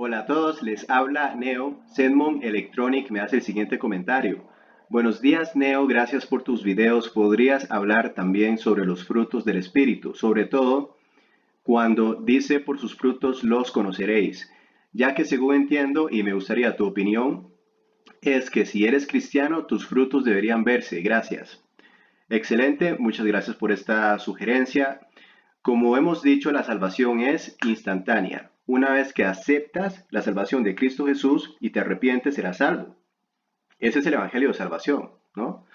Hola a todos, les habla Neo. Zedmon Electronic me hace el siguiente comentario. Buenos días, Neo, gracias por tus videos. ¿Podrías hablar también sobre los frutos del Espíritu? Sobre todo cuando dice por sus frutos los conoceréis. Ya que según entiendo, y me gustaría tu opinión, es que si eres cristiano, tus frutos deberían verse. Gracias. Excelente, muchas gracias por esta sugerencia. Como hemos dicho, la salvación es instantánea. Una vez que aceptas la salvación de Cristo Jesús y te arrepientes, serás salvo. Ese es el Evangelio de salvación, ¿no?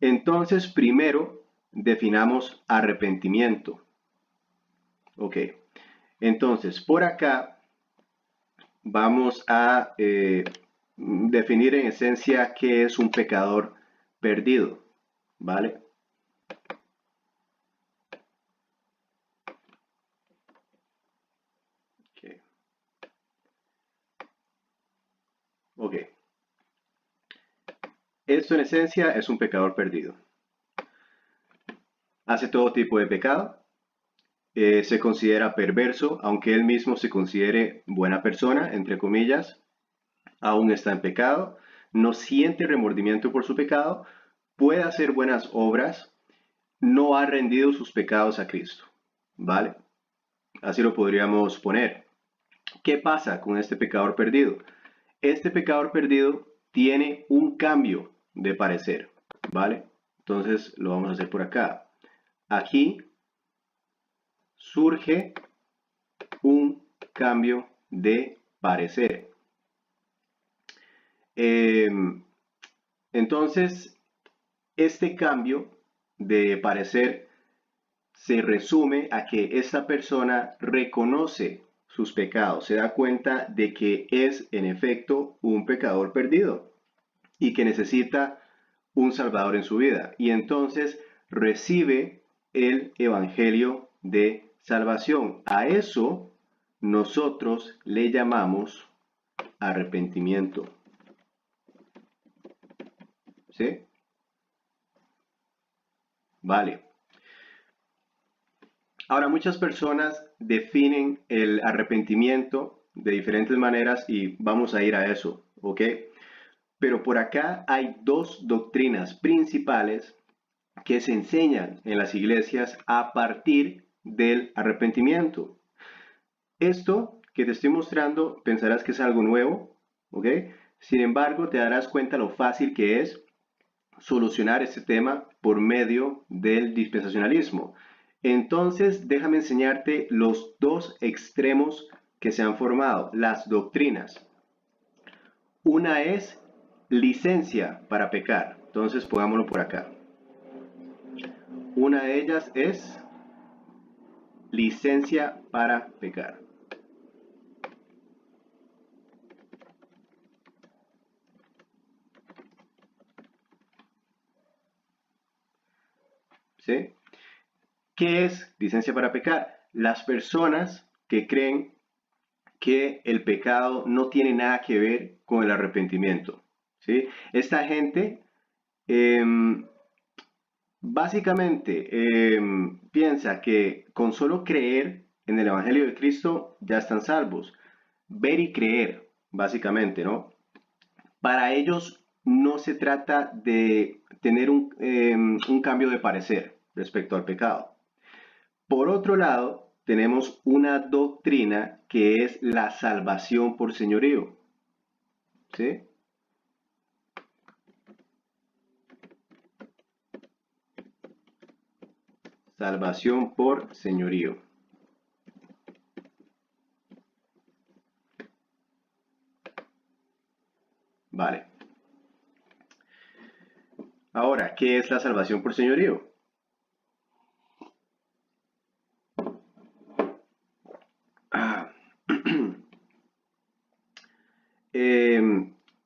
Entonces, primero definamos arrepentimiento. Ok. Entonces, por acá vamos a definir en esencia qué es un pecador perdido, ¿vale? Ok. Ok. Esto en esencia es un pecador perdido. Hace todo tipo de pecado, se considera perverso, aunque él mismo se considere buena persona, entre comillas, aún está en pecado, no siente remordimiento por su pecado, puede hacer buenas obras, no ha rendido sus pecados a Cristo, ¿vale? Así lo podríamos poner. ¿Qué pasa con este pecador perdido? Este pecador perdido tiene un cambio de parecer, ¿vale? Entonces lo vamos a hacer por acá. Aquí surge un cambio de parecer. Eh, entonces, este cambio de parecer se resume a que esta persona reconoce sus pecados, se da cuenta de que es en efecto un pecador perdido y que necesita un salvador en su vida. Y entonces recibe el evangelio de salvación. A eso nosotros le llamamos arrepentimiento. ¿Sí? Vale. Ahora, muchas personas definen el arrepentimiento de diferentes maneras y vamos a ir a eso, ¿ok? Pero por acá hay dos doctrinas principales que se enseñan en las iglesias a partir del arrepentimiento. Esto que te estoy mostrando pensarás que es algo nuevo, ¿ok? Sin embargo, te darás cuenta lo fácil que es solucionar este tema por medio del dispensacionalismo. Entonces, déjame enseñarte los dos extremos que se han formado, las doctrinas. Una es licencia para pecar. Entonces, pongámoslo por acá. Una de ellas es licencia para pecar. ¿Sí? ¿Qué es licencia para pecar? Las personas que creen que el pecado no tiene nada que ver con el arrepentimiento. ¿Sí? Esta gente eh, básicamente piensa que con solo creer en el Evangelio de Cristo ya están salvos. Ver y creer, básicamente, ¿no? Para ellos no se trata de tener un cambio de parecer respecto al pecado. Por otro lado, tenemos una doctrina que es la salvación por señorío. ¿Sí? Salvación por señorío. Vale. Ahora, ¿qué es la salvación por señorío? Ah,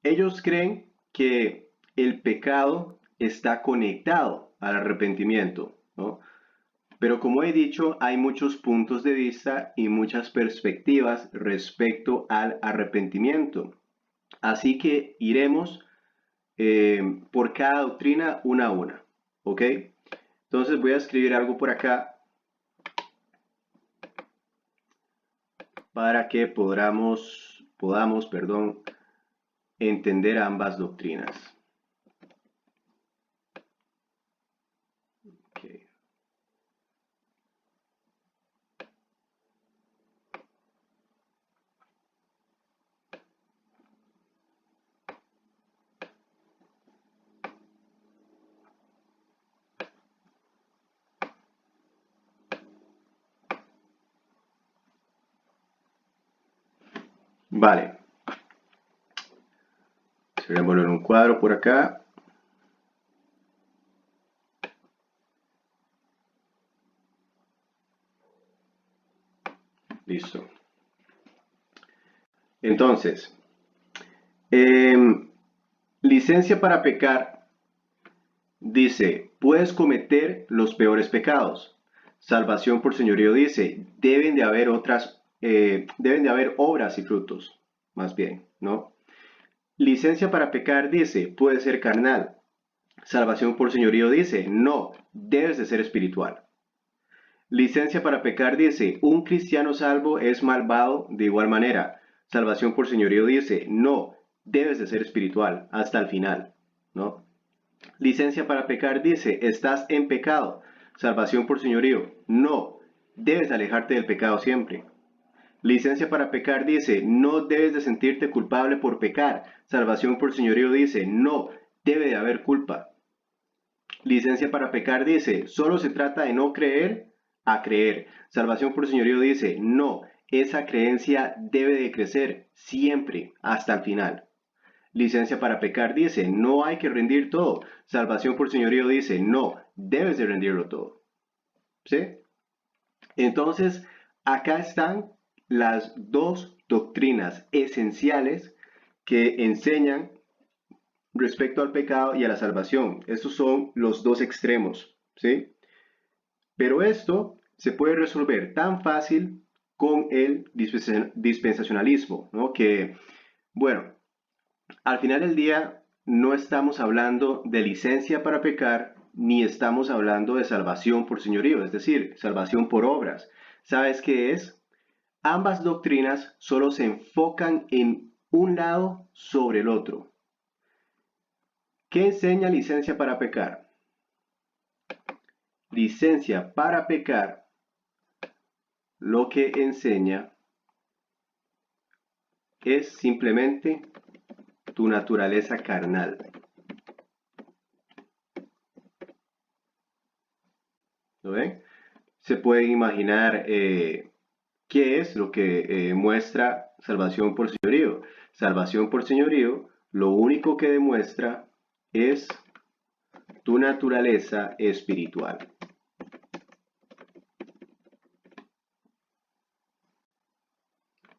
ellos creen que el pecado está conectado al arrepentimiento, ¿no? Pero como he dicho, hay muchos puntos de vista y muchas perspectivas respecto al arrepentimiento. Así que iremos por cada doctrina una a una, ¿ok? Entonces voy a escribir algo por acá para que podamos podamos, perdón, entender ambas doctrinas. Okay. Vale. Cerrémoslo en un cuadro por acá. Listo. Entonces, licencia para pecar dice, puedes cometer los peores pecados. Salvación por señorío dice, deben de haber obras y frutos, más bien, ¿no? Licencia para pecar dice, puede ser carnal. Salvación por señorío dice, no, debes de ser espiritual. Licencia para pecar dice, un cristiano salvo es malvado de igual manera. Salvación por señorío dice, no, debes de ser espiritual hasta el final, ¿no? Licencia para pecar dice, estás en pecado. Salvación por señorío, no, debes alejarte del pecado siempre. Licencia para pecar dice, no debes de sentirte culpable por pecar. Salvación por señorío dice, no, debe de haber culpa. Licencia para pecar dice, solo se trata de no creer a creer. Salvación por señorío dice, no, esa creencia debe de crecer siempre hasta el final. Licencia para pecar dice, no hay que rendir todo. Salvación por señorío dice, no, debes de rendirlo todo. ¿Sí? Entonces, acá están las dos doctrinas esenciales que enseñan respecto al pecado y a la salvación. Estos son los dos extremos, ¿sí? Pero esto se puede resolver tan fácil con el dispensacionalismo, ¿no? Que, bueno, al final del día no estamos hablando de licencia para pecar, ni estamos hablando de salvación por señorío, es decir, salvación por obras. ¿Sabes qué es? Ambas doctrinas solo se enfocan en un lado sobre el otro. ¿Qué enseña licencia para pecar? Licencia para pecar lo que enseña es simplemente tu naturaleza carnal. ¿Lo ven? Se pueden imaginar qué es lo que muestra salvación por señorío. Salvación por señorío, lo único que demuestra es tu naturaleza espiritual.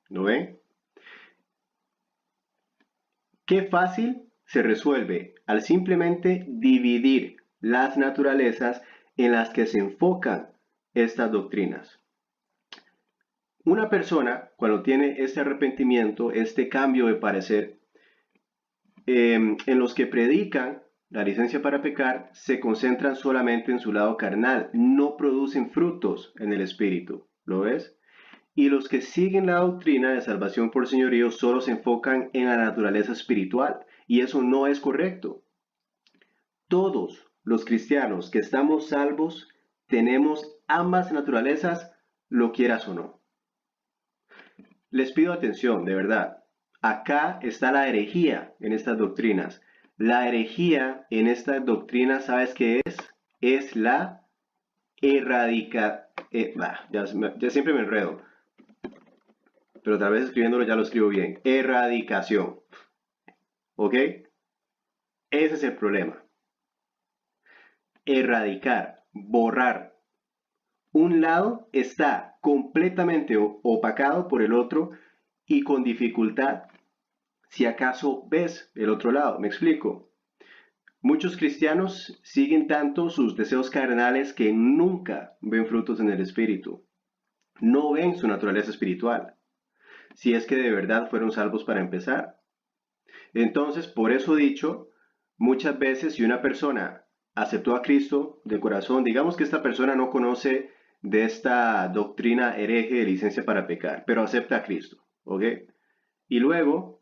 ¿Lo ven? Qué fácil se resuelve al simplemente dividir las naturalezas en las que se enfocan estas doctrinas. Una persona, cuando tiene este arrepentimiento, este cambio de parecer, en los que predican la licencia para pecar, se concentran solamente en su lado carnal, no producen frutos en el espíritu. ¿Lo ves? Y los que siguen la doctrina de salvación por señorío solo se enfocan en la naturaleza espiritual, y eso no es correcto. Todos los cristianos que estamos salvos tenemos ambas naturalezas, lo quieras o no. Les pido atención, de verdad. Acá está la herejía en estas doctrinas. La herejía en estas doctrinas, ¿sabes qué es? Es la ya siempre me enredo, pero tal vez escribiéndolo ya lo escribo bien. Erradicación. ¿Ok? Ese es el problema. Erradicar, borrar. Un lado está completamente opacado por el otro y con dificultad, si acaso ves el otro lado. ¿Me explico? Muchos cristianos siguen tanto sus deseos carnales que nunca ven frutos en el espíritu. No ven su naturaleza espiritual, si es que de verdad fueron salvos para empezar. Entonces, por eso dicho, muchas veces si una persona aceptó a Cristo de corazón, digamos que esta persona no conoce de esta doctrina hereje de licencia para pecar, pero acepta a Cristo, ¿ok? Y luego,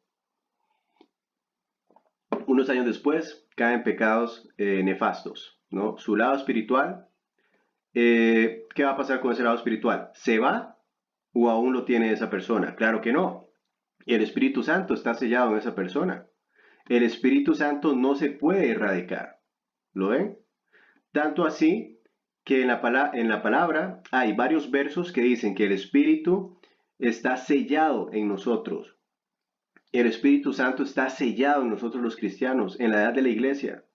unos años después, cae en pecados nefastos, ¿no? Su lado espiritual, ¿qué va a pasar con ese lado espiritual? ¿Se va o aún lo tiene esa persona? Claro que no. El Espíritu Santo está sellado en esa persona. El Espíritu Santo no se puede erradicar. ¿Lo ven? Tanto así que en la palabra hay varios versos que dicen que el Espíritu está sellado en nosotros. El Espíritu Santo está sellado en nosotros los cristianos, en la edad de la iglesia.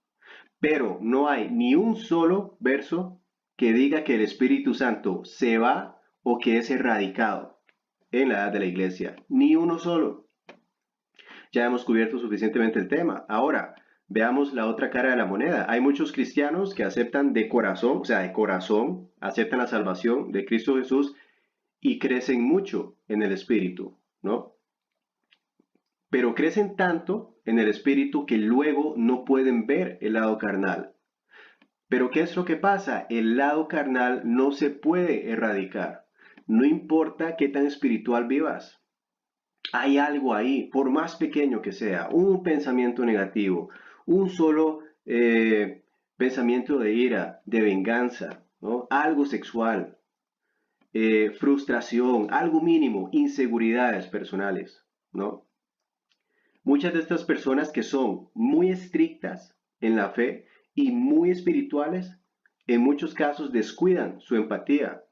Pero no hay ni un solo verso que diga que el Espíritu Santo se va o que es erradicado en la edad de la iglesia. Ni uno solo. Ya hemos cubierto suficientemente el tema. Ahora, veamos la otra cara de la moneda. Hay muchos cristianos que aceptan de corazón, o sea, de corazón, aceptan la salvación de Cristo Jesús y crecen mucho en el Espíritu, ¿no? Pero crecen tanto en el Espíritu que luego no pueden ver el lado carnal. Pero ¿qué es lo que pasa? El lado carnal no se puede erradicar. No importa qué tan espiritual vivas. Hay algo ahí, por más pequeño que sea, un pensamiento negativo, un solo pensamiento de ira, de venganza, ¿no? Algo sexual, frustración, algo mínimo, inseguridades personales, ¿no? Muchas de estas personas que son muy estrictas en la fe y muy espirituales, en muchos casos descuidan su empatía,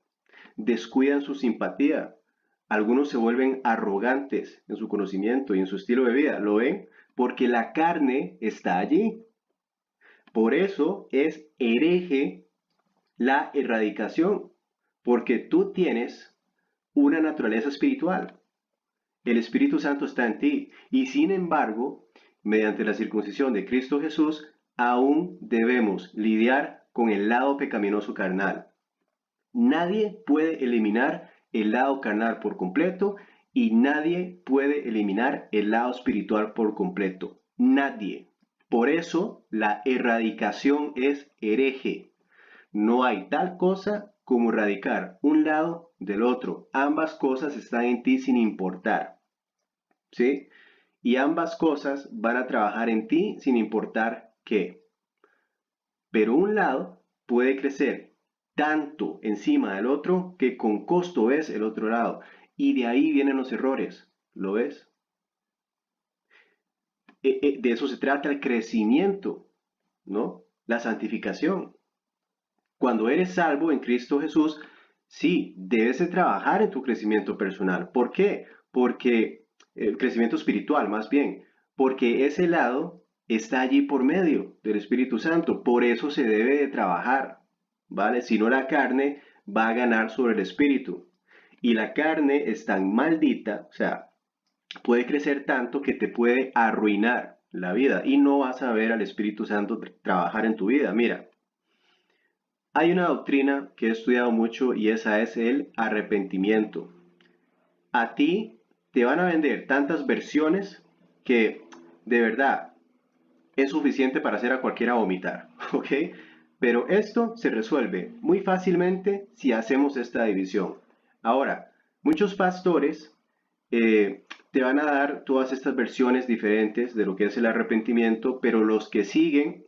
descuidan su simpatía. Algunos se vuelven arrogantes en su conocimiento y en su estilo de vida. ¿Lo ven? Porque la carne está allí. Por eso es hereje la erradicación, porque tú tienes una naturaleza espiritual. El Espíritu Santo está en ti y sin embargo, mediante la circuncisión de Cristo Jesús, aún debemos lidiar con el lado pecaminoso carnal. Nadie puede eliminar el lado carnal por completo y nadie puede eliminar el lado espiritual por completo. Nadie. Por eso la erradicación es hereje. No hay tal cosa como erradicar un lado del otro. Ambas cosas están en ti sin importar. ¿Sí? Y ambas cosas van a trabajar en ti sin importar qué. Pero un lado puede crecer tanto encima del otro que con costo ves el otro lado. Y de ahí vienen los errores. ¿Lo ves? De eso se trata el crecimiento, ¿no? La santificación. Cuando eres salvo en Cristo Jesús, sí, debes de trabajar en tu crecimiento personal. ¿Por qué? Porque el crecimiento espiritual, más bien, porque ese lado está allí por medio del Espíritu Santo. Por eso se debe de trabajar, ¿vale? Si no, la carne va a ganar sobre el Espíritu. Y la carne es tan maldita, o sea, puede crecer tanto que te puede arruinar la vida y no vas a ver al Espíritu Santo trabajar en tu vida. Mira, hay una doctrina que he estudiado mucho y esa es el arrepentimiento. A ti te van a vender tantas versiones que de verdad es suficiente para hacer a cualquiera vomitar, ¿ok? Pero esto se resuelve muy fácilmente si hacemos esta división. Ahora, muchos pastores te van a dar todas estas versiones diferentes de lo que es el arrepentimiento, pero los que siguen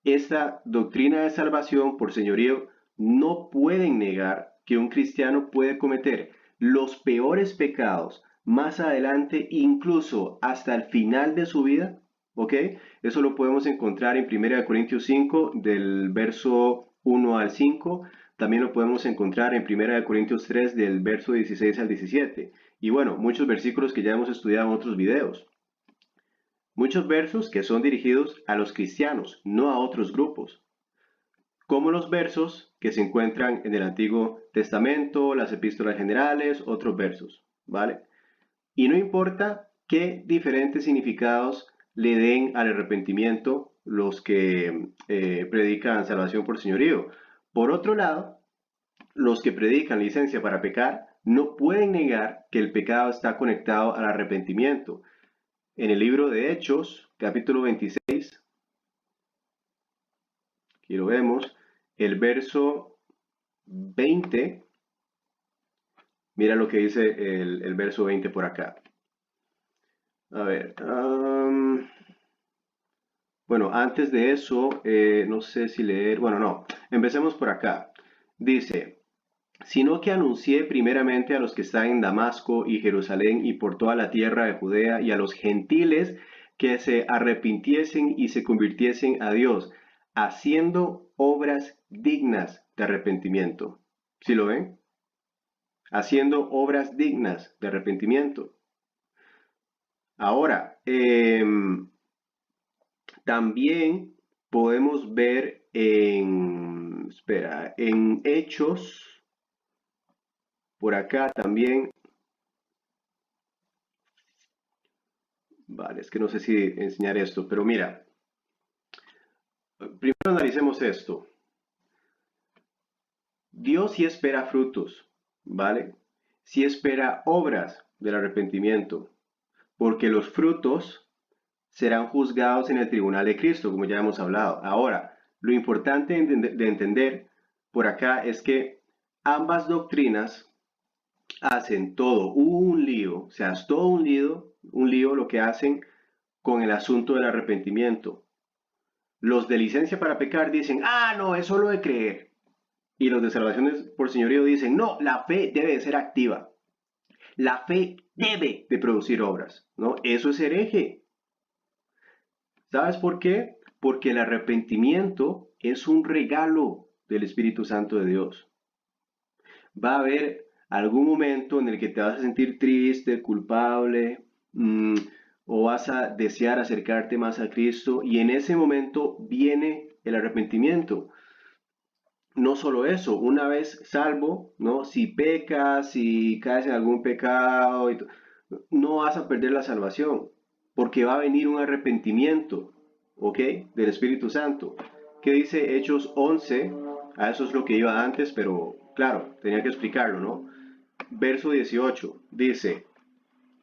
esta doctrina de salvación por señorío no pueden negar que un cristiano puede cometer los peores pecados más adelante, incluso hasta el final de su vida, ¿ok? Eso lo podemos encontrar en 1 Corintios 5, del verso 1 al 5. También lo podemos encontrar en 1 Corintios 3, del verso 16 al 17. Y bueno, muchos versículos que ya hemos estudiado en otros videos. Muchos versos que son dirigidos a los cristianos, no a otros grupos, como los versos que se encuentran en el Antiguo Testamento, las epístolas generales, otros versos, ¿vale? Y no importa qué diferentes significados le den al arrepentimiento los que predican salvación por señorío. Por otro lado, los que predican licencia para pecar no pueden negar que el pecado está conectado al arrepentimiento. En el libro de Hechos, capítulo 26, aquí lo vemos, el verso 20, mira lo que dice el verso 20 por acá. A ver. Bueno, antes de eso, no sé si leer. Bueno, no. Empecemos por acá. Dice, sino que anuncié primeramente a los que están en Damasco y Jerusalén y por toda la tierra de Judea y a los gentiles que se arrepintiesen y se convirtiesen a Dios, haciendo obras dignas de arrepentimiento. ¿Sí lo ven? Haciendo obras dignas de arrepentimiento. Ahora, también podemos ver en Hechos, por acá también. Vale, es que no sé si enseñar esto, pero mira, primero analicemos esto. Dios sí espera frutos, ¿vale? Sí espera obras del arrepentimiento, porque los frutos serán juzgados en el tribunal de Cristo, como ya hemos hablado. Ahora, lo importante de entender por acá es que ambas doctrinas hacen todo un lío, o sea, es todo un lío lo que hacen con el asunto del arrepentimiento. Los de licencia para pecar dicen, ah, no, es solo de creer. Y los de salvación por señorío dicen, no, la fe debe de ser activa. La fe debe de producir obras, ¿no? Eso es hereje. ¿Sabes por qué? Porque el arrepentimiento es un regalo del Espíritu Santo de Dios. Va a haber algún momento en el que te vas a sentir triste, culpable, o vas a desear acercarte más a Cristo, y en ese momento viene el arrepentimiento. No solo eso, una vez salvo, ¿no? Si pecas, si caes en algún pecado, no vas a perder la salvación, porque va a venir un arrepentimiento, ¿ok? Del Espíritu Santo. ¿Qué dice Hechos 11? A eso es lo que iba antes, pero claro, tenía que explicarlo, ¿no? Verso 18 dice,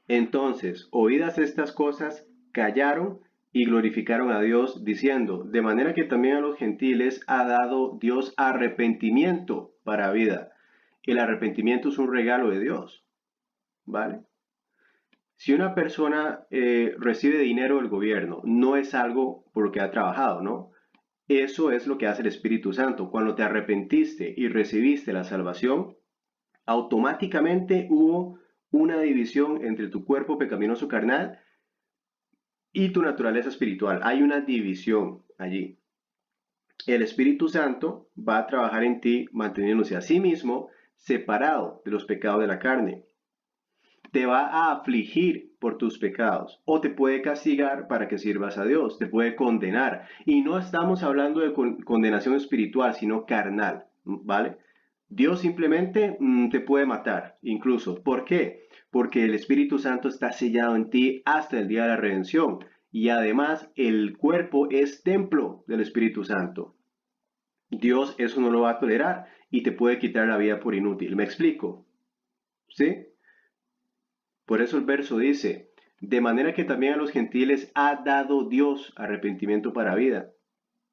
entonces, oídas estas cosas, callaron y glorificaron a Dios, diciendo, de manera que también a los gentiles ha dado Dios arrepentimiento para vida. El arrepentimiento es un regalo de Dios, ¿vale? Si una persona recibe dinero del gobierno, no es algo por lo que ha trabajado, ¿no? Eso es lo que hace el Espíritu Santo. Cuando te arrepentiste y recibiste la salvación, automáticamente hubo una división entre tu cuerpo pecaminoso carnal y tu naturaleza espiritual. Hay una división allí. El Espíritu Santo va a trabajar en ti manteniéndose a sí mismo separado de los pecados de la carne. Te va a afligir por tus pecados o te puede castigar para que sirvas a Dios, te puede condenar. Y no estamos hablando de condenación espiritual, sino carnal, ¿vale? Dios simplemente te puede matar, incluso. ¿Por qué? Porque el Espíritu Santo está sellado en ti hasta el día de la redención. Y además el cuerpo es templo del Espíritu Santo. Dios eso no lo va a tolerar y te puede quitar la vida por inútil. ¿Me explico? ¿Sí? Por eso el verso dice, de manera que también a los gentiles ha dado Dios arrepentimiento para vida.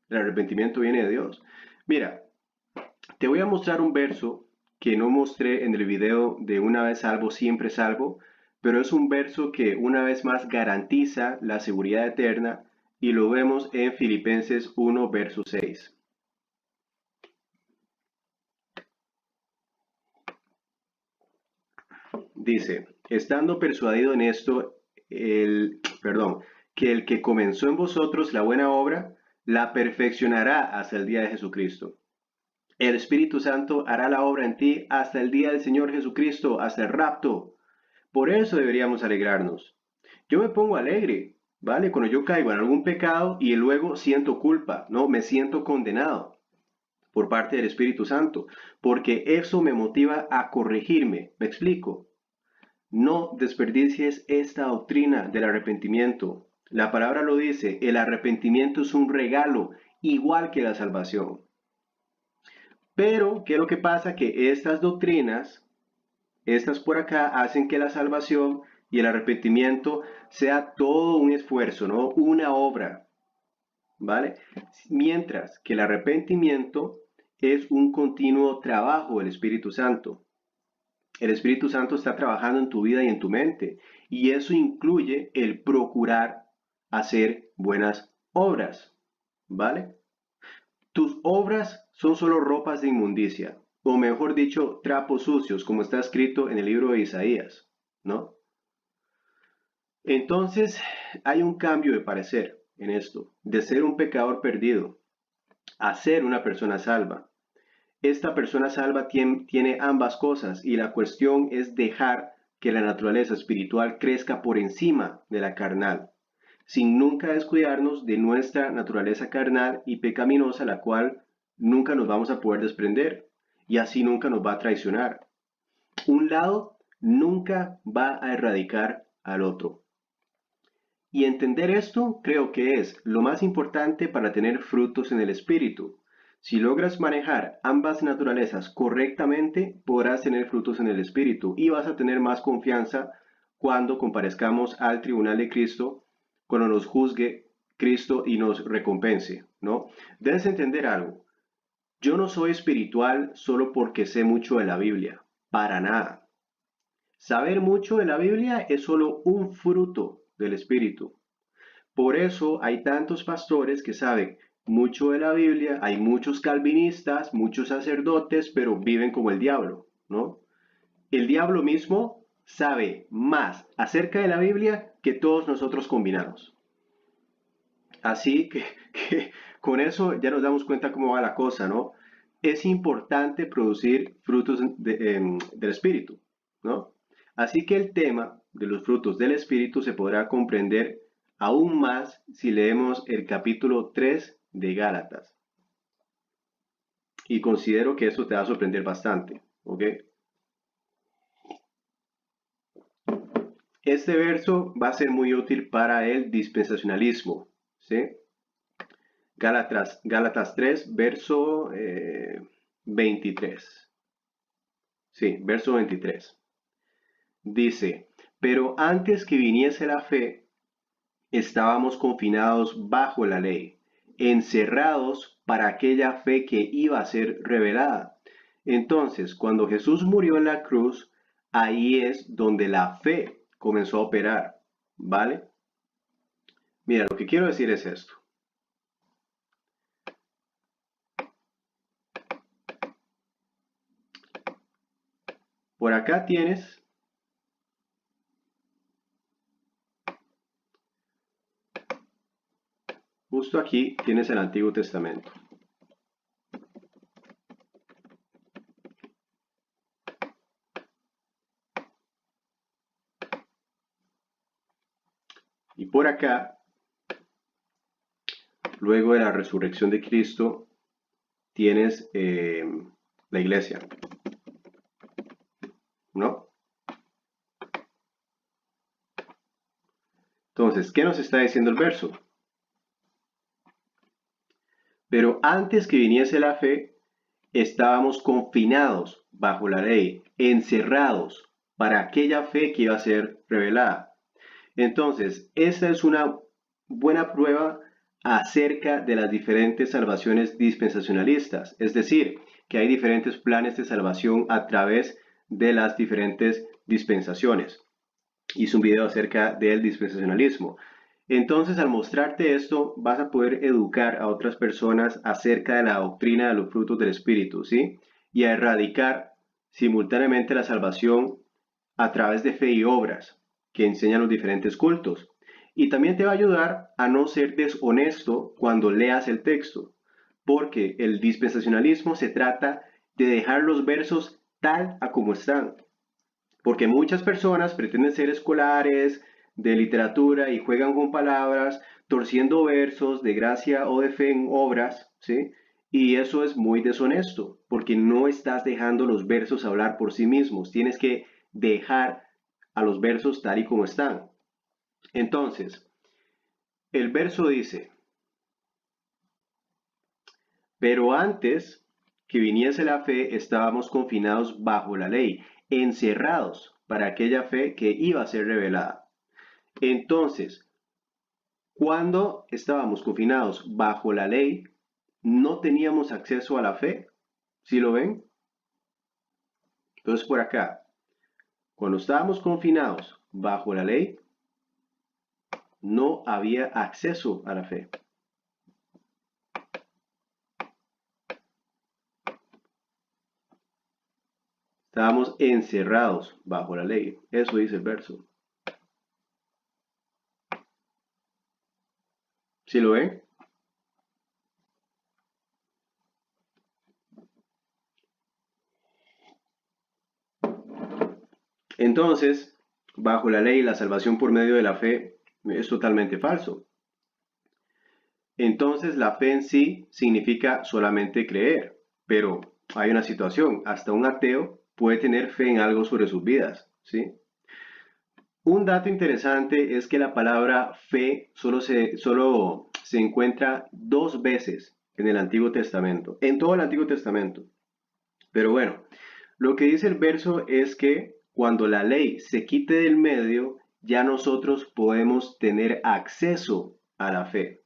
El arrepentimiento viene de Dios. Mira, te voy a mostrar un verso que no mostré en el video de una vez salvo, siempre salvo, pero es un verso que una vez más garantiza la seguridad eterna y lo vemos en Filipenses 1, verso 6. Dice, estando persuadido en esto, que el que comenzó en vosotros la buena obra, la perfeccionará hasta el día de Jesucristo. El Espíritu Santo hará la obra en ti hasta el día del Señor Jesucristo, hasta el rapto. Por eso deberíamos alegrarnos. Yo me pongo alegre, ¿vale? Cuando yo caigo en algún pecado y luego siento culpa, ¿no? Me siento condenado por parte del Espíritu Santo, porque eso me motiva a corregirme. ¿Me explico? No desperdicies esta doctrina del arrepentimiento. La palabra lo dice, el arrepentimiento es un regalo, igual que la salvación. Pero, ¿qué es lo que pasa? Que estas doctrinas, estas por acá, hacen que la salvación y el arrepentimiento sea todo un esfuerzo, ¿no? Una obra, ¿vale? Mientras que el arrepentimiento es un continuo trabajo del Espíritu Santo. El Espíritu Santo está trabajando en tu vida y en tu mente. Y eso incluye el procurar hacer buenas obras, ¿vale? Tus obras son solo ropas de inmundicia, o mejor dicho, trapos sucios, como está escrito en el libro de Isaías, ¿no? Entonces, hay un cambio de parecer en esto, de ser un pecador perdido a ser una persona salva. Esta persona salva tiene ambas cosas y la cuestión es dejar que la naturaleza espiritual crezca por encima de la carnal, sin nunca descuidarnos de nuestra naturaleza carnal y pecaminosa, la cual nunca nos vamos a poder desprender y así nunca nos va a traicionar. Un lado nunca va a erradicar al otro. Y entender esto creo que es lo más importante para tener frutos en el espíritu. Si logras manejar ambas naturalezas correctamente, podrás tener frutos en el espíritu y vas a tener más confianza cuando comparezcamos al tribunal de Cristo, cuando nos juzgue Cristo y nos recompense, ¿no? Debes entender algo. Yo no soy espiritual solo porque sé mucho de la Biblia, para nada. Saber mucho de la Biblia es solo un fruto del espíritu. Por eso hay tantos pastores que saben mucho de la Biblia, hay muchos calvinistas, muchos sacerdotes, pero viven como el diablo, ¿no? El diablo mismo sabe más acerca de la Biblia que todos nosotros combinados. Así que con eso ya nos damos cuenta cómo va la cosa, ¿no? Es importante producir frutos del Espíritu, ¿no? Así que el tema de los frutos del Espíritu se podrá comprender aún más si leemos el capítulo 3 de Gálatas. Y considero que eso te va a sorprender bastante, ¿ok? Este verso va a ser muy útil para el dispensacionalismo, ¿sí? Gálatas 3, verso 23. Sí, verso 23. Dice, pero antes que viniese la fe, estábamos confinados bajo la ley, encerrados para aquella fe que iba a ser revelada. Entonces, cuando Jesús murió en la cruz, ahí es donde la fe comenzó a operar, ¿vale? Mira, lo que quiero decir es esto. Por acá tienes justo aquí tienes el Antiguo Testamento. Y por acá, luego de la resurrección de Cristo, tienes la iglesia, ¿no? Entonces, ¿qué nos está diciendo el verso? Pero antes que viniese la fe, estábamos confinados bajo la ley, encerrados para aquella fe que iba a ser revelada. Entonces, esta es una buena prueba acerca de las diferentes salvaciones dispensacionalistas, es decir, que hay diferentes planes de salvación a través de las diferentes dispensaciones. Hice un video acerca del dispensacionalismo. Entonces, al mostrarte esto, vas a poder educar a otras personas acerca de la doctrina de los frutos del Espíritu, ¿sí? Y a erradicar simultáneamente la salvación a través de fe y obras que enseñan los diferentes cultos. Y también te va a ayudar a no ser deshonesto cuando leas el texto, porque el dispensacionalismo se trata de dejar los versos tal a como están. Porque muchas personas pretenden ser escolares de literatura y juegan con palabras, torciendo versos de gracia o de fe en obras, ¿sí? Y eso es muy deshonesto, porque no estás dejando los versos hablar por sí mismos. Tienes que dejar a los versos tal y como están. Entonces, el verso dice, pero antes que viniese la fe, estábamos confinados bajo la ley, encerrados para aquella fe que iba a ser revelada. Entonces, cuando estábamos confinados bajo la ley, no teníamos acceso a la fe. ¿Sí lo ven? Entonces, por acá, cuando estábamos confinados bajo la ley, no había acceso a la fe. Estábamos encerrados bajo la ley. Eso dice el verso. ¿Sí lo ven? Entonces, bajo la ley, la salvación por medio de la fe es totalmente falso. Entonces, la fe en sí significa solamente creer, pero hay una situación, hasta un ateo puede tener fe en algo sobre sus vidas, ¿sí? Un dato interesante es que la palabra fe solo se encuentra 2 veces en el Antiguo Testamento, en todo el Antiguo Testamento. Pero bueno, lo que dice el verso es que cuando la ley se quite del medio, ya nosotros podemos tener acceso a la fe.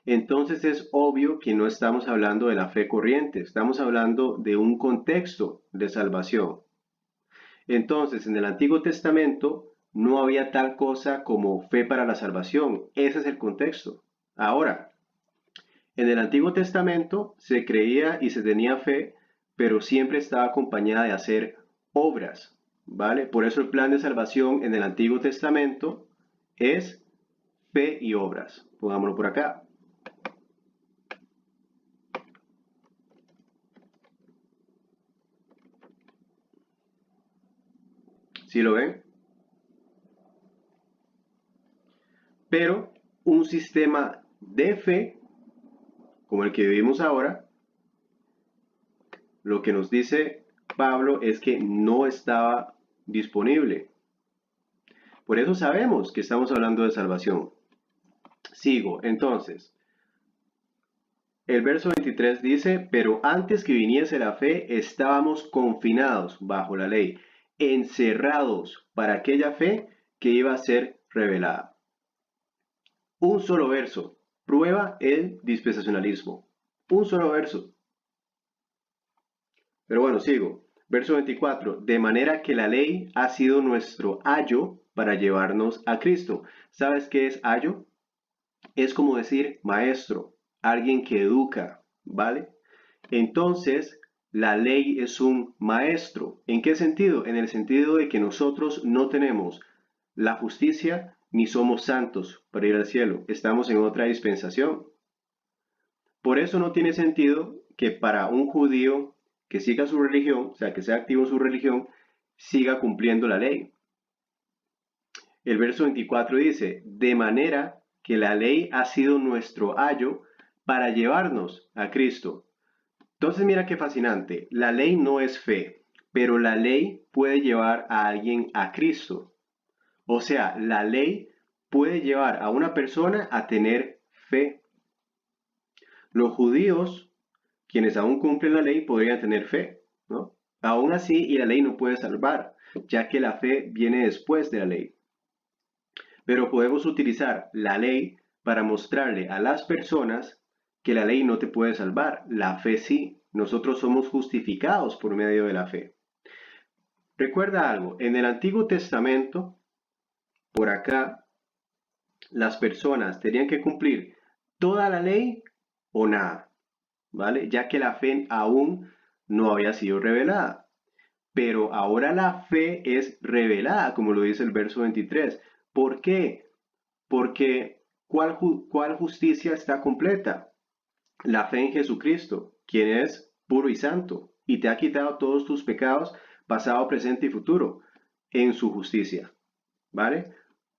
Entonces es obvio que no estamos hablando de la fe corriente, estamos hablando de un contexto de salvación. Entonces, en el Antiguo Testamento no había tal cosa como fe para la salvación. Ese es el contexto. Ahora, en el Antiguo Testamento se creía y se tenía fe, pero siempre estaba acompañada de hacer obras, ¿vale? Por eso el plan de salvación en el Antiguo Testamento es fe y obras. Pongámoslo por acá. ¿Sí lo ven? Pero un sistema de fe, como el que vivimos ahora, lo que nos dice Pablo es que no estaba disponible. Por eso sabemos que estamos hablando de salvación. Sigo, entonces. El verso 23 dice, pero antes que viniese la fe, estábamos confinados bajo la ley, encerrados para aquella fe que iba a ser revelada. Un solo verso prueba el dispensacionalismo. Un solo verso. Pero bueno, sigo. Verso 24. De manera que la ley ha sido nuestro ayo para llevarnos a Cristo. ¿Sabes qué es ayo? Es como decir maestro, alguien que educa, ¿vale? Entonces, la ley es un maestro. ¿En qué sentido? En el sentido de que nosotros no tenemos la justicia ni somos santos para ir al cielo. Estamos en otra dispensación. Por eso no tiene sentido que para un judío que siga su religión, o sea, que sea activo en su religión, siga cumpliendo la ley. El verso 24 dice, de manera que la ley ha sido nuestro ayo para llevarnos a Cristo. Entonces mira qué fascinante, la ley no es fe, pero la ley puede llevar a alguien a Cristo. O sea, la ley puede llevar a una persona a tener fe. Los judíos, quienes aún cumplen la ley, podrían tener fe, ¿no? Aún así, y la ley no puede salvar, ya que la fe viene después de la ley. Pero podemos utilizar la ley para mostrarle a las personas que la ley no te puede salvar. La fe sí. Nosotros somos justificados por medio de la fe. Recuerda algo, en el Antiguo Testamento, por acá, las personas tenían que cumplir toda la ley o nada, ¿vale? Ya que la fe aún no había sido revelada. Pero ahora la fe es revelada, como lo dice el verso 23. ¿Por qué? Porque ¿cuál justicia está completa? La fe en Jesucristo, quien es puro y santo, y te ha quitado todos tus pecados, pasado, presente y futuro, en su justicia, ¿vale?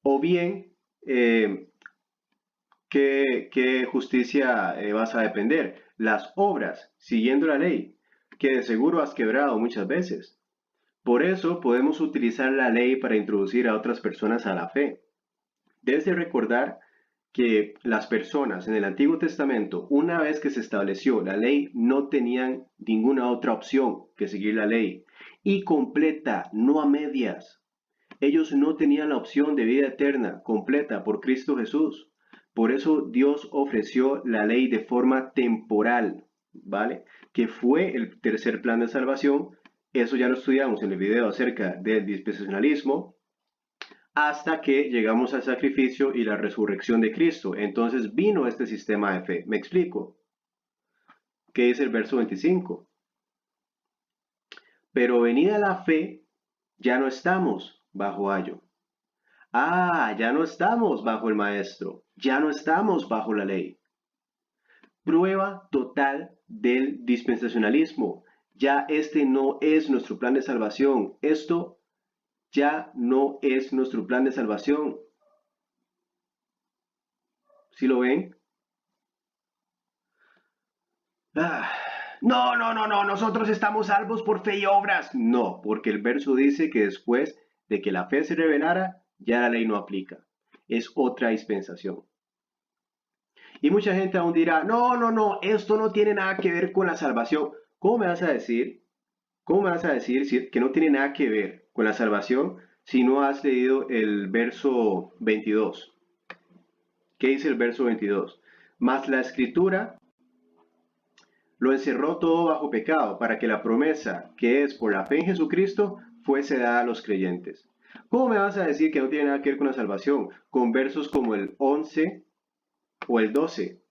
O bien, ¿qué justicia vas a depender? Las obras, siguiendo la ley, que de seguro has quebrado muchas veces. Por eso podemos utilizar la ley para introducir a otras personas a la fe. Debes de recordar que las personas en el Antiguo Testamento, una vez que se estableció la ley, no tenían ninguna otra opción que seguir la ley. Y completa, no a medias. Ellos no tenían la opción de vida eterna completa por Cristo Jesús. Por eso Dios ofreció la ley de forma temporal, ¿vale? Que fue el tercer plan de salvación. Eso ya lo estudiamos en el video acerca del dispensacionalismo. hasta que llegamos al sacrificio y la resurrección de Cristo. Entonces vino este sistema de fe. ¿Me explico? ¿Qué dice el verso 25? Pero venida la fe, ya no estamos bajo ayo. Ah, ya no estamos bajo el maestro, ya no estamos bajo la ley. Prueba total del dispensacionalismo. Ya este no es nuestro plan de salvación. Esto ya no es nuestro plan de salvación. ¿Sí lo ven? Ah, no, no, no, no, nosotros estamos salvos por fe y obras. No, porque el verso dice que después de que la fe se revelara, ya la ley no aplica. Es otra dispensación. Y mucha gente aún dirá, no, no, no, esto no tiene nada que ver con la salvación. ¿Cómo me vas a decir? ¿Cómo me vas a decir que no tiene nada que ver con la salvación si no has leído el verso 22? ¿Qué dice el verso 22? Mas la escritura lo encerró todo bajo pecado, para que la promesa, que es por la fe en Jesucristo, fuese dada a los creyentes. ¿Cómo me vas a decir que no tiene nada que ver con la salvación? Con versos como el 11 o el 12,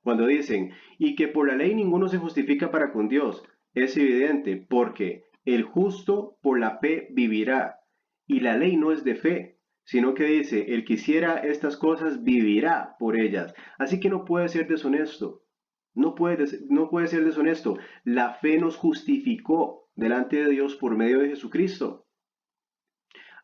cuando dicen, y que por la ley ninguno se justifica para con Dios. Es evidente, porque el justo por la fe vivirá, y la ley no es de fe, sino que dice, el que hiciera estas cosas vivirá por ellas. Así que no puede ser deshonesto. No puede ser deshonesto. La fe nos justificó delante de Dios por medio de Jesucristo.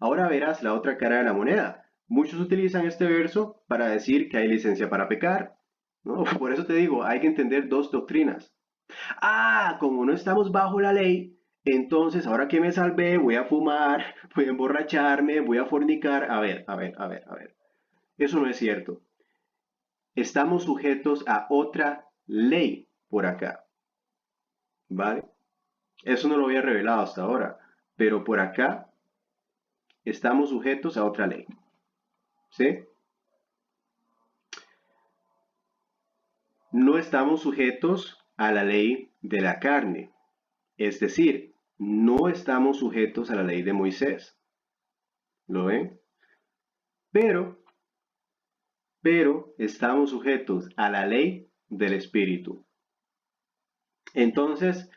Ahora verás la otra cara de la moneda. Muchos utilizan este verso para decir que hay licencia para pecar, ¿no? Por eso te digo, hay que entender dos doctrinas. Ah, como no estamos bajo la ley, entonces ahora que me salvé, voy a fumar, voy a emborracharme, voy a fornicar. A ver, a ver, a ver, a ver. Eso no es cierto. Estamos sujetos a otra ley por acá, ¿vale? Eso no lo había revelado hasta ahora, pero por acá estamos sujetos a otra ley, ¿sí? No estamos sujetos a la ley de la carne, es decir, no estamos sujetos a la ley de Moisés, ¿lo ven? Pero, pero estamos sujetos a la ley del Espíritu. Entonces,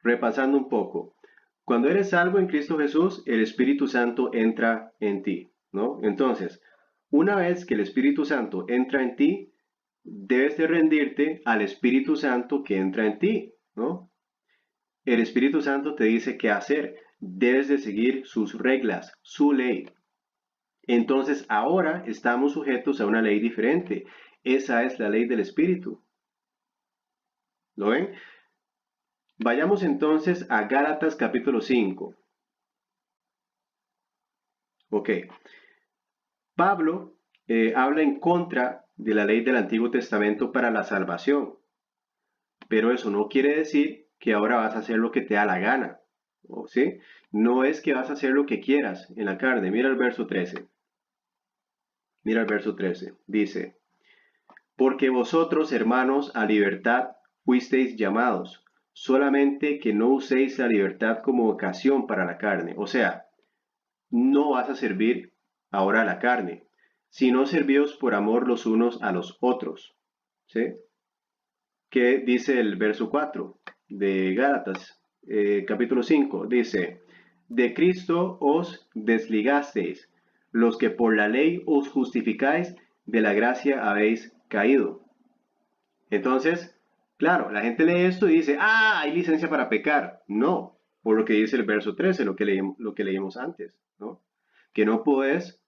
repasando un poco, cuando eres salvo en Cristo Jesús, el Espíritu Santo entra en ti, ¿no? Entonces, una vez que el Espíritu Santo entra en ti, debes de rendirte al Espíritu Santo que entra en ti, ¿no? El Espíritu Santo te dice qué hacer, debes de seguir sus reglas, su ley. Entonces, ahora estamos sujetos a una ley diferente. Esa es la ley del Espíritu. ¿Lo ven? Vayamos entonces a Gálatas capítulo 5. Ok. Pablo habla en contra de la ley del Antiguo Testamento para la salvación, pero eso no quiere decir que ahora vas a hacer lo que te da la gana, ¿sí? No es que vas a hacer lo que quieras en la carne. Mira el verso 13. Mira el verso 13. Dice, porque vosotros, hermanos, a libertad fuisteis llamados, solamente que no uséis la libertad como ocasión para la carne. O sea, no vas a servir ahora a la carne, sino servíos por amor los unos a los otros. ¿Sí? ¿Qué dice el verso 4 de Gálatas, capítulo 5? Dice, de Cristo os desligasteis, los que por la ley os justificáis, de la gracia habéis caído. Entonces, claro, la gente lee esto y dice, ah, hay licencia para pecar. No, por lo que dice el verso 13, lo que leímos antes, ¿no? Que no puedes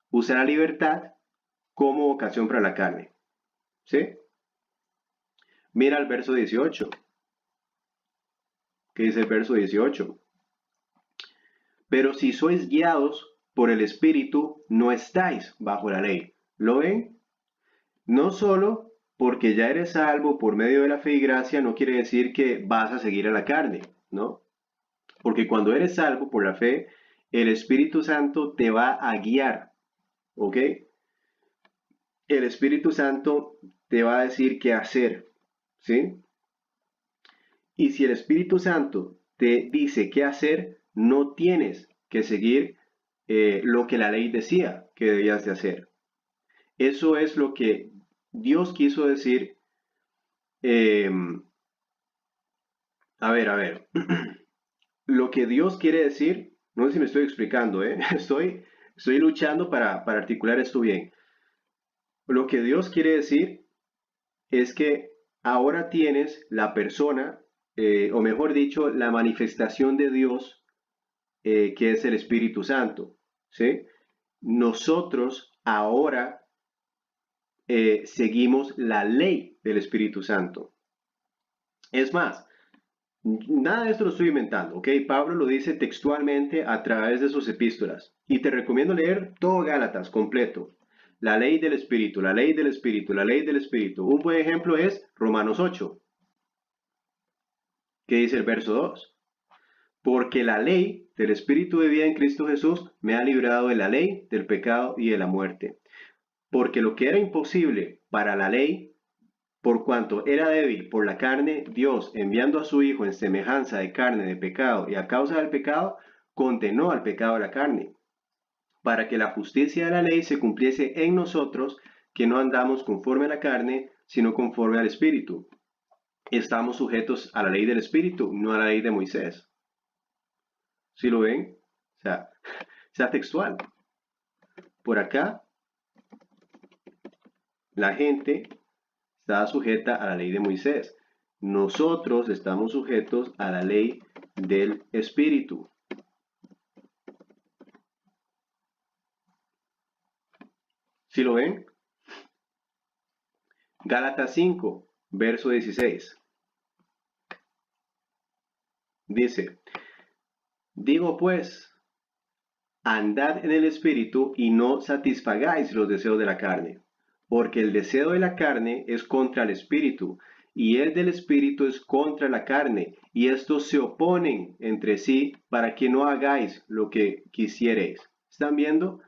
usar la libertad como ocasión para la carne. ¿Sí? Mira el verso 18. ¿Qué dice el verso 18? Pero si sois guiados por el Espíritu, no estáis bajo la ley. ¿Lo ven? No solo porque ya eres salvo por medio de la fe y gracia, no quiere decir que vas a seguir a la carne, ¿no? Porque cuando eres salvo por la fe, el Espíritu Santo te va a guiar, ¿ok? El Espíritu Santo te va a decir qué hacer, ¿sí? Y si el Espíritu Santo te dice qué hacer, no tienes que seguir lo que la ley decía que debías de hacer. Eso es lo que Dios quiso decir. eh, a ver, lo que Dios quiere decir, no sé si me estoy explicando, ¿eh? Estoy luchando para articular esto bien. Lo que Dios quiere decir es que ahora tienes la persona, o mejor dicho, la manifestación de Dios, que es el Espíritu Santo, ¿sí? Nosotros ahora seguimos la ley del Espíritu Santo. Es más, nada de esto lo estoy inventando, ¿ok? Pablo lo dice textualmente a través de sus epístolas. Y te recomiendo leer todo Gálatas completo. La ley del Espíritu, la ley del Espíritu, la ley del Espíritu. Un buen ejemplo es Romanos 8, que dice el verso 2. Porque la ley del Espíritu de vida en Cristo Jesús me ha librado de la ley, del pecado y de la muerte. Porque lo que era imposible para la ley, por cuanto era débil por la carne, Dios, enviando a su Hijo en semejanza de carne de pecado y a causa del pecado, condenó al pecado de la carne, para que la justicia de la ley se cumpliese en nosotros, que no andamos conforme a la carne, sino conforme al Espíritu. Estamos sujetos a la ley del Espíritu, no a la ley de Moisés. ¿Sí lo ven? Sea textual. Por acá, la gente está sujeta a la ley de Moisés. Nosotros estamos sujetos a la ley del Espíritu. ¿Sí lo ven? Gálatas 5, verso 16. Dice, digo pues, andad en el Espíritu y no satisfagáis los deseos de la carne, porque el deseo de la carne es contra el Espíritu, y el del Espíritu es contra la carne, y estos se oponen entre sí para que no hagáis lo que quisierais. ¿Están viendo?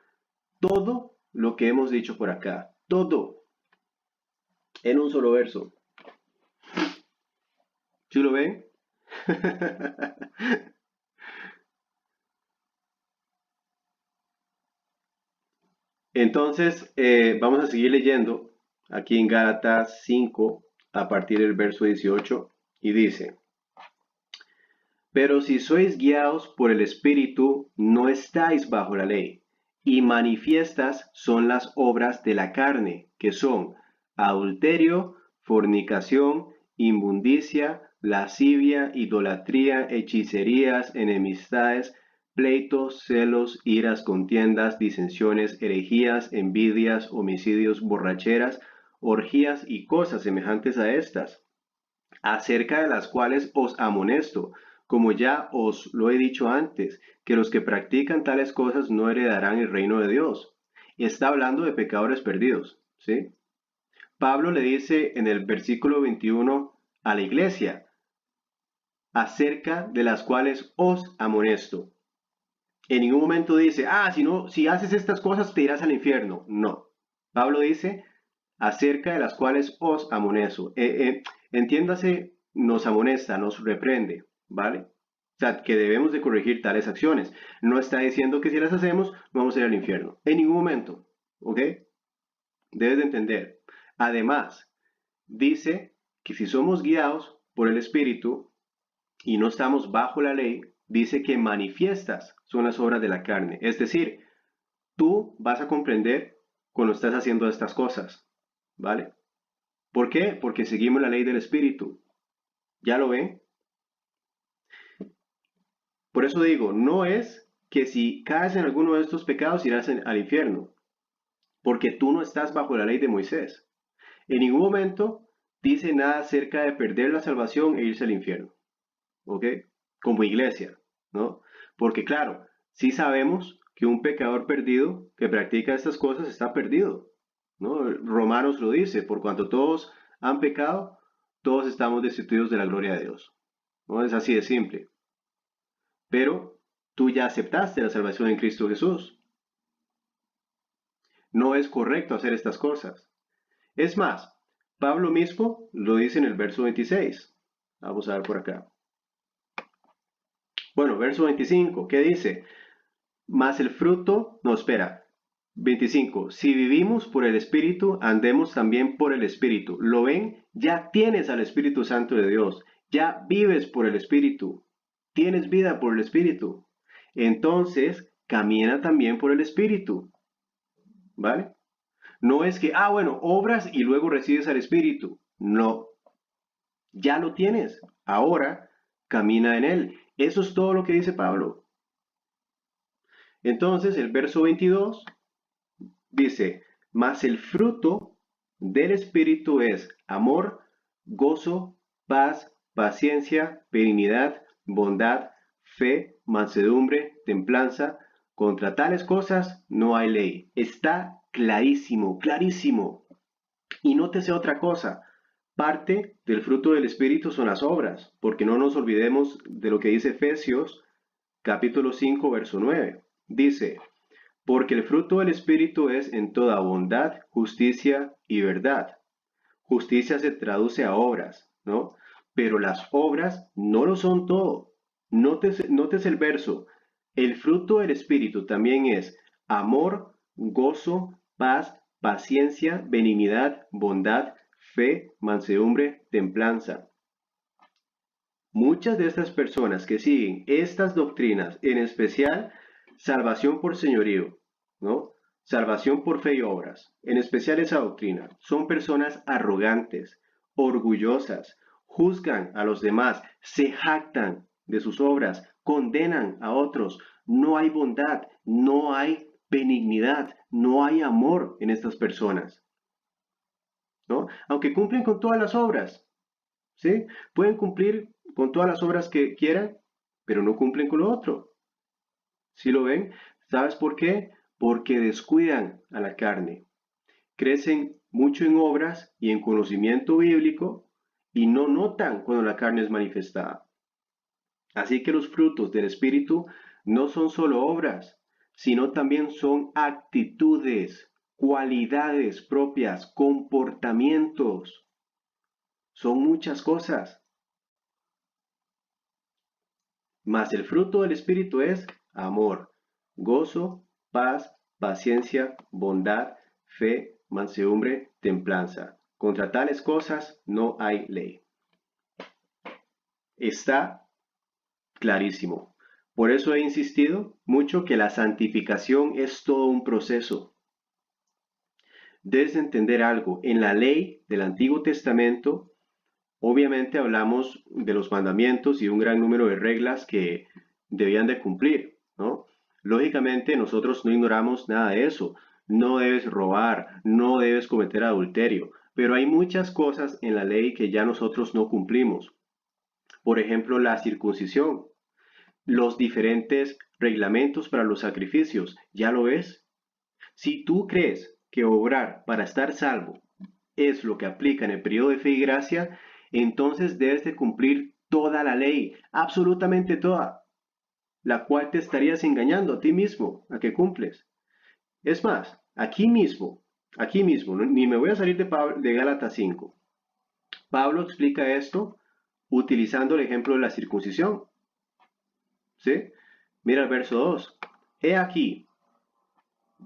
Todo lo que hemos dicho por acá, todo, en un solo verso. ¿Sí lo ven? Entonces, vamos a seguir leyendo aquí en Gálatas 5, a partir del verso 18, y dice, pero si sois guiados por el Espíritu, no estáis bajo la ley, y manifiestas son las obras de la carne, que son adulterio, fornicación, inmundicia, lascivia, idolatría, hechicerías, enemistades, pleitos, celos, iras, contiendas, disensiones, herejías, envidias, homicidios, borracheras, orgías y cosas semejantes a estas, acerca de las cuales os amonesto, como ya os lo he dicho antes, que los que practican tales cosas no heredarán el reino de Dios. Y está hablando de pecadores perdidos, ¿sí? Pablo le dice en el versículo 21 a la iglesia, acerca de las cuales os amonesto. En ningún momento dice, si no, si haces estas cosas te irás al infierno. No. Pablo dice, acerca de las cuales os amonesto. Entiéndase, nos amonesta, nos reprende, ¿vale? O sea, que debemos de corregir tales acciones. No está diciendo que si las hacemos, vamos a ir al infierno. En ningún momento, ¿ok? Debes de entender. Además, dice que si somos guiados por el Espíritu y no estamos bajo la ley, dice que manifiestas son las obras de la carne. Es decir, tú vas a comprender cuando estás haciendo estas cosas, ¿vale? ¿Por qué? Porque seguimos la ley del Espíritu. ¿Ya lo ven? Por eso digo, no es que si caes en alguno de estos pecados irás al infierno, porque tú no estás bajo la ley de Moisés. En ningún momento dice nada acerca de perder la salvación e irse al infierno, ¿ok? Como iglesia, ¿no? Porque claro, sí sabemos que un pecador perdido que practica estas cosas está perdido, ¿no? Romanos lo dice, por cuanto todos han pecado, todos estamos destituidos de la gloria de Dios, ¿no? Es así de simple. Pero tú ya aceptaste la salvación en Cristo Jesús. No es correcto hacer estas cosas. Es más, Pablo mismo lo dice en el verso 26. Vamos a ver por acá. Bueno, verso 25, ¿qué dice? Mas el fruto, no, espera, 25. Si vivimos por el Espíritu, andemos también por el Espíritu. ¿Lo ven? Ya tienes al Espíritu Santo de Dios. Ya vives por el Espíritu. Tienes vida por el Espíritu. Entonces, camina también por el Espíritu. ¿Vale? No es que, bueno, obras y luego recibes al Espíritu. No, ya lo tienes. Ahora, camina en él. Eso es todo lo que dice Pablo. Entonces, el verso 22 dice, mas el fruto del Espíritu es amor, gozo, paz, paciencia, benignidad, bondad, fe, mansedumbre, templanza. Contra tales cosas no hay ley. Está clarísimo, clarísimo. Y nótese otra cosa. Parte del fruto del Espíritu son las obras, porque no nos olvidemos de lo que dice Efesios capítulo 5, verso 9. Dice, porque el fruto del Espíritu es en toda bondad, justicia y verdad. Justicia se traduce a obras, ¿no? Pero las obras no lo son todo. Notes el verso. El fruto del Espíritu también es amor, gozo, paz, paciencia, benignidad, bondad, fe, mansedumbre, templanza. Muchas de estas personas que siguen estas doctrinas, en especial salvación por señorío, ¿no? Salvación por fe y obras, en especial esa doctrina, son personas arrogantes, orgullosas, juzgan a los demás, se jactan de sus obras, condenan a otros. No hay bondad, no hay benignidad, no hay amor en estas personas, ¿no? Aunque cumplen con todas las obras, ¿sí? Pueden cumplir con todas las obras que quieran, pero no cumplen con lo otro. ¿Sí lo ven? ¿Sabes por qué? Porque descuidan a la carne. Crecen mucho en obras y en conocimiento bíblico y no notan cuando la carne es manifestada. Así que los frutos del Espíritu no son solo obras, sino también son actitudes, cualidades propias, comportamientos. Son muchas cosas. Mas el fruto del Espíritu es amor, gozo, paz, paciencia, bondad, fe, mansedumbre, templanza. Contra tales cosas no hay ley. Está clarísimo. Por eso he insistido mucho que la santificación es todo un proceso. Debes entender algo. En la ley del Antiguo Testamento, obviamente hablamos de los mandamientos y un gran número de reglas que debían de cumplir, ¿no? Lógicamente nosotros no ignoramos nada de eso. No debes robar, no debes cometer adulterio, pero hay muchas cosas en la ley que ya nosotros no cumplimos. Por ejemplo, la circuncisión, los diferentes reglamentos para los sacrificios, ¿ya lo ves? Si tú crees que obrar para estar salvo es lo que aplica en el periodo de fe y gracia, entonces debes de cumplir toda la ley, absolutamente toda, la cual te estarías engañando a ti mismo a que cumples. Es más, aquí mismo, ni me voy a salir de Gálatas 5. Pablo explica esto utilizando el ejemplo de la circuncisión. ¿Sí? Mira el verso 2. He aquí,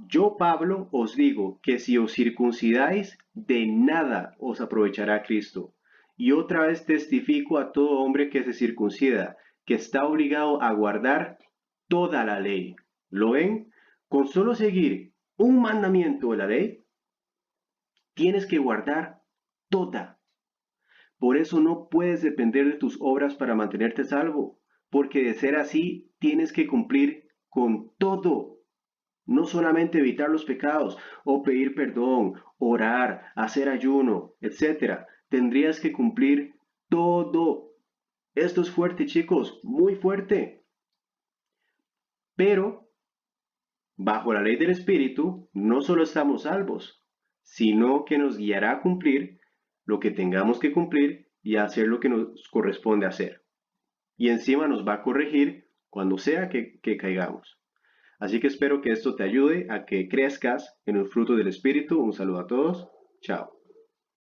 yo, Pablo, os digo que si os circuncidáis, de nada os aprovechará Cristo. Y otra vez testifico a todo hombre que se circuncida, que está obligado a guardar toda la ley. ¿Lo ven? Con solo seguir un mandamiento de la ley, tienes que guardar toda. Por eso no puedes depender de tus obras para mantenerte salvo, porque de ser así, tienes que cumplir con todo. No solamente evitar los pecados o pedir perdón, orar, hacer ayuno, etcétera. Tendrías que cumplir todo. Esto es fuerte, chicos, muy fuerte. Pero bajo la ley del Espíritu, no solo estamos salvos, sino que nos guiará a cumplir lo que tengamos que cumplir y a hacer lo que nos corresponde hacer. Y encima nos va a corregir cuando sea que caigamos. Así que espero que esto te ayude a que crezcas en el fruto del Espíritu. Un saludo a todos. Chao.